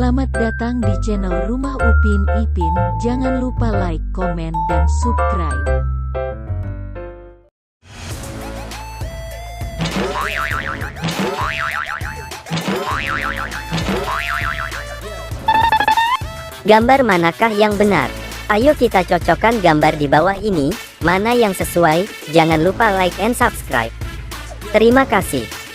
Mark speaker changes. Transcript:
Speaker 1: Selamat datang di channel Rumah Upin Ipin. Jangan lupa like, komen, dan subscribe.
Speaker 2: Gambar manakah yang benar? Ayo kita cocokkan gambar di bawah ini, mana yang sesuai. Jangan lupa like and subscribe. Terima kasih.